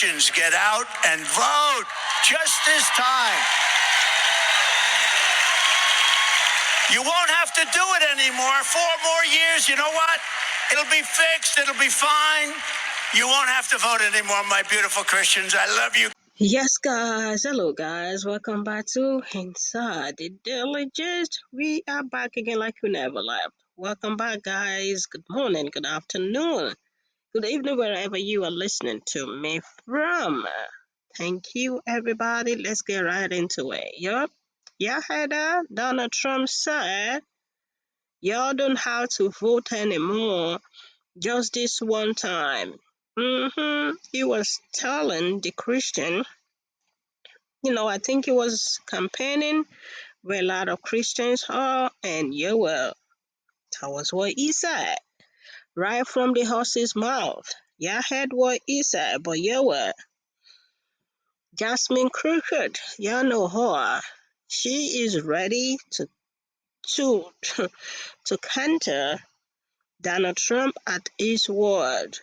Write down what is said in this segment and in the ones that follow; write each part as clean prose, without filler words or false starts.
Christians get out and vote just this time. You won't have to do it anymore. 4 more years, you know what? It'll be fixed. It'll be fine. You won't have to vote anymore, my beautiful Christians. I love you. Yes, guys. Hello, guys. Welcome back to Inside the Daily Gist. We are back again like we never left. Welcome back, guys. Good morning, good afternoon, good evening, wherever you are listening to me from. Thank you, everybody. Let's get right into it. Yup. Y'all heard that? Donald Trump said, y'all don't have to vote anymore, just this one time. He was telling the Christian, I think he was campaigning where a lot of Christians are, and that was what he said, right from the horse's mouth. Y'all heard what he said, but Jasmine Crooked, y'all know her. She is ready to to counter Donald Trump at his word.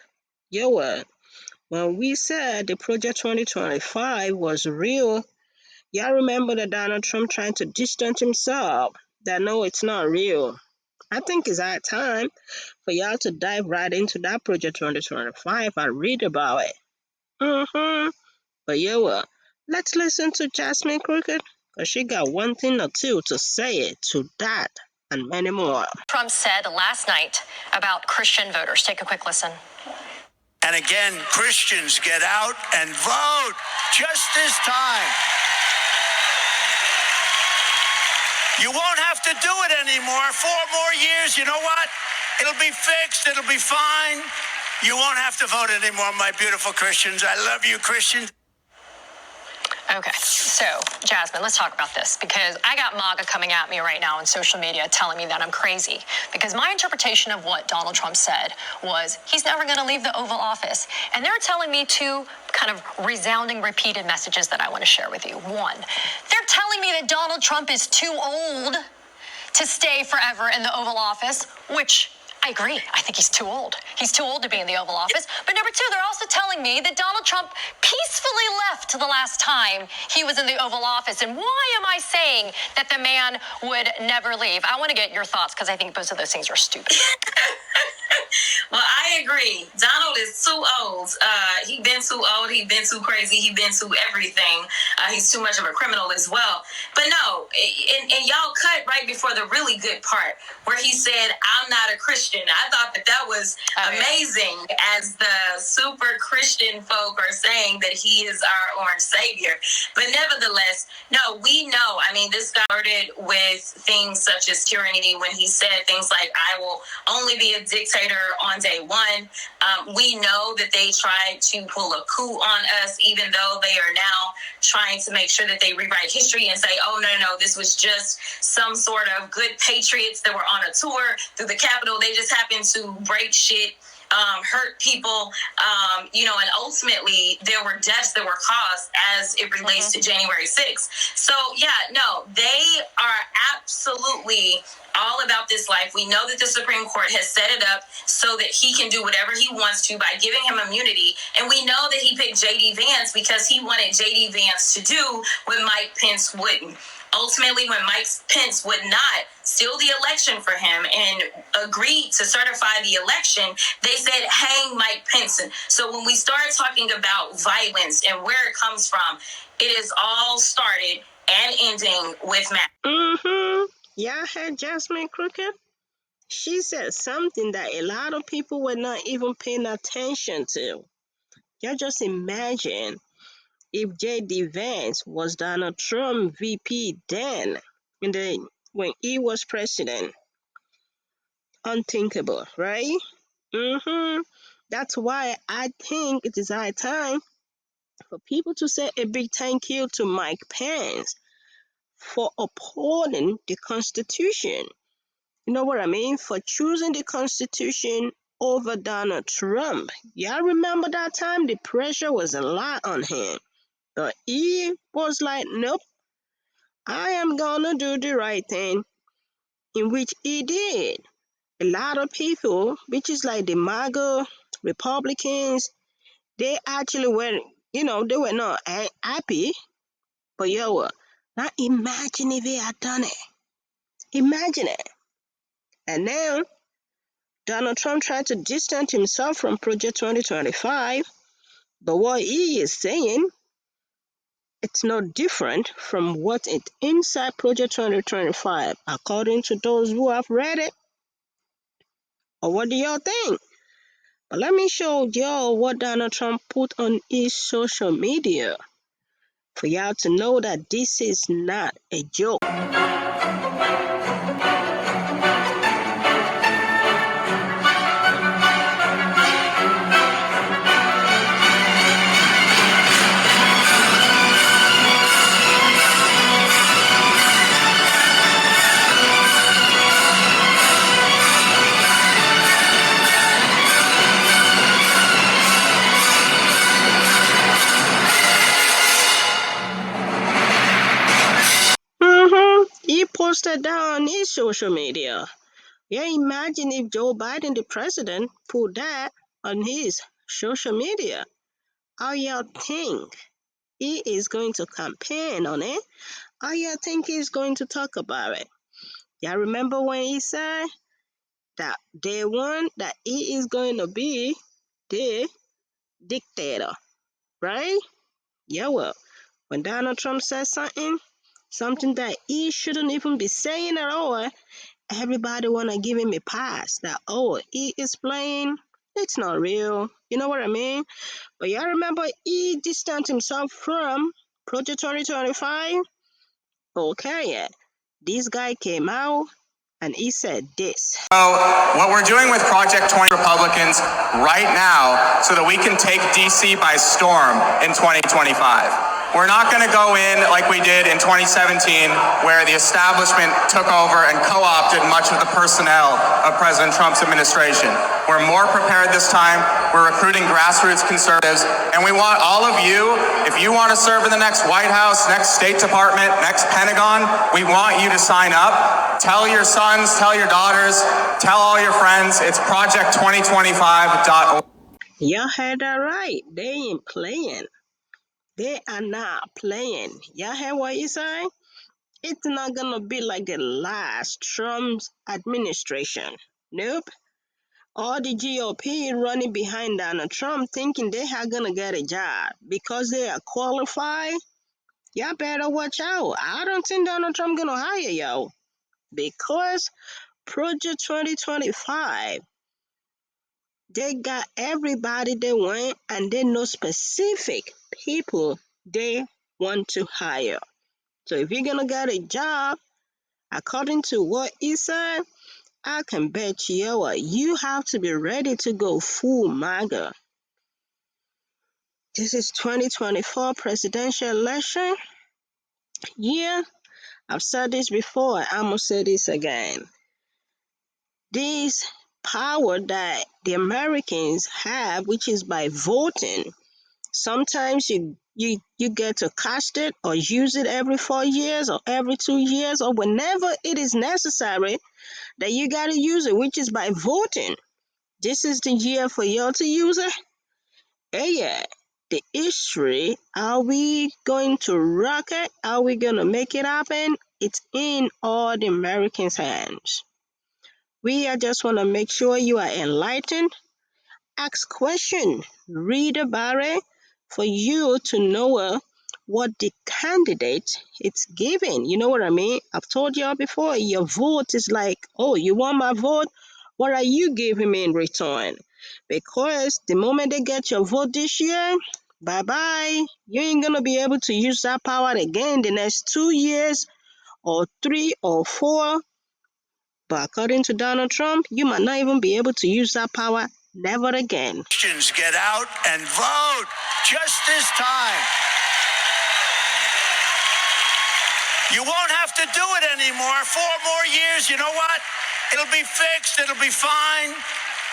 When we said the Project 2025 was real, y'all remember that Donald Trump trying to distance himself, that no, it's not real. I think it's our time for y'all to dive right into that Project 2025 and read about it. But let's listen to Jasmine Crooked, because she got one thing or two to say to that and many more. Trump said last night about Christian voters. Take a quick listen. And again, Christians get out and vote just this time. You won't have to do it anymore. 4 more years, you know what? It'll be fixed. It'll be fine. You won't have to vote anymore, my beautiful Christians. I love you, Christians. Okay, so Jasmine, let's talk about this, because I got MAGA coming at me right now on social media telling me that I'm crazy, because my interpretation of what Donald Trump said was he's never going to leave the Oval Office. And they're telling me two kind of resounding, repeated messages that I want to share with you. One, they're telling me that Donald Trump is too old to stay forever in the Oval Office, which I agree. I think he's too old. He's too old to be in the Oval Office. But number two, they're also telling me that Donald Trump peacefully left the last time he was in the Oval Office. And why am I saying that the man would never leave? I want to get your thoughts, because I think both of those things are stupid. Well, I agree. Donald is too old. He been too old. He been too crazy. He been too everything. He's too much of a criminal as well. But no, and y'all cut right before the really good part where he said, "I'm not a Christian." I thought that was amazing, as the super Christian folk are saying that he is our orange savior. But nevertheless, no, we know. I mean, this guy started with things such as tyranny when he said things like, "I will only be a dictator on day one." We know that they tried to pull a coup on us, even though they are now trying to make sure that they rewrite history and say, "Oh, no, this was just some sort of good patriots that were on a tour through the Capitol. They just happened to break shit, hurt people, and ultimately there were deaths that were caused as it relates to January 6th. So, they are absolutely all about this life. We know that the Supreme Court has set it up so that he can do whatever he wants to by giving him immunity. And we know that he picked J.D. Vance because he wanted J.D. Vance to do what Mike Pence wouldn't. Ultimately, when Mike Pence would not seal the election for him and agreed to certify the election, they said, hang Mike Pence. So when we start talking about violence and where it comes from, it is all started and ending with Matt. Y'all heard Jasmine Crooked? She said something that a lot of people were not even paying attention to. Y'all just imagine if J.D. Vance was Donald Trump VP then, when he was president. Unthinkable, right? That's why I think it is high time for people to say a big thank you to Mike Pence for upholding the Constitution. You know what I mean? For choosing the Constitution over Donald Trump. Y'all remember that time? The pressure was a lot on him. But he was like, nope, I am gonna do the right thing, in which he did. A lot of people, which is like the MAGA Republicans, they actually went They were not happy. But yo, now imagine if he had done it. Imagine it. And now Donald Trump tried to distance himself from Project 2025. But what he is saying, it's not different from what is inside Project 2025, according to those who have read it. Or what do y'all think? But let me show y'all what Donald Trump put on his social media for y'all to know that this is not a joke. He posted that on his social media. Yeah, imagine if Joe Biden, the president, put that on his social media. How y'all think he is going to campaign on it? How y'all think he's going to talk about it? Y'all remember when he said that day one that he is going to be the dictator, right? Yeah, well, when Donald Trump says something that he shouldn't even be saying at all, everybody wanna give him a pass that he is playing. It's not real. You know what I mean? But y'all remember he distanced himself from Project 2025? Okay, yeah. This guy came out and he said this. So what we're doing with Project 20 Republicans right now so that we can take DC by storm in 2025. We're not going to go in like we did in 2017, where the establishment took over and co-opted much of the personnel of President Trump's administration. We're more prepared this time. We're recruiting grassroots conservatives, and we want all of you, if you want to serve in the next White House, next State Department, next Pentagon, we want you to sign up. Tell your sons, tell your daughters, tell all your friends. It's project2025.org. Y'all heard that right. They ain't playing. They are not playing. Y'all heard what he said? It's not gonna be like the last Trump's administration. Nope. All the GOP running behind Donald Trump thinking they are gonna get a job because they are qualified. Y'all better watch out. I don't think Donald Trump gonna hire y'all because Project 2025, they got everybody they want and they know specific people they want to hire. So if you're gonna get a job, according to what he said, I can bet you have to be ready to go full MAGA. This is 2024 presidential election. Yeah, I've said this before. I'm gonna say this again. This power that the Americans have, which is by voting, sometimes you get to cast it or use it every 4 years or every 2 years or whenever it is necessary that you got to use it, which is by voting. This is the year for y'all to use it. Yeah, the history, are we going to rock it? Are we going to make it happen? It's in all the Americans' hands. We just want to make sure you are enlightened. Ask questions, read about it for you to know what the candidate is giving. You know what I mean? I've told y'all before, your vote is like, oh, you want my vote? What are you giving me in return? Because the moment they get your vote this year, bye-bye. You ain't going to be able to use that power again the next 2 years or 3 or 4. But according to Donald Trump, you might not even be able to use that power never again. Christians, get out and vote just this time. You won't have to do it anymore. 4 more years, you know what? It'll be fixed. It'll be fine.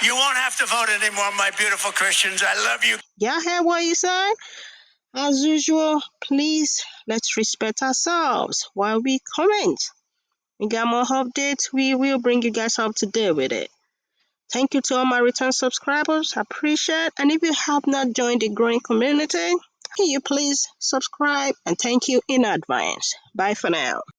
You won't have to vote anymore, my beautiful Christians. I love you. Y'all hear what he said? As usual, please, let's respect ourselves while we comment. We got more updates. We will bring you guys up to date with it. Thank you to all my return subscribers. I appreciate it. And if you have not joined the growing community, Can you please subscribe? And thank you in advance. Bye for now.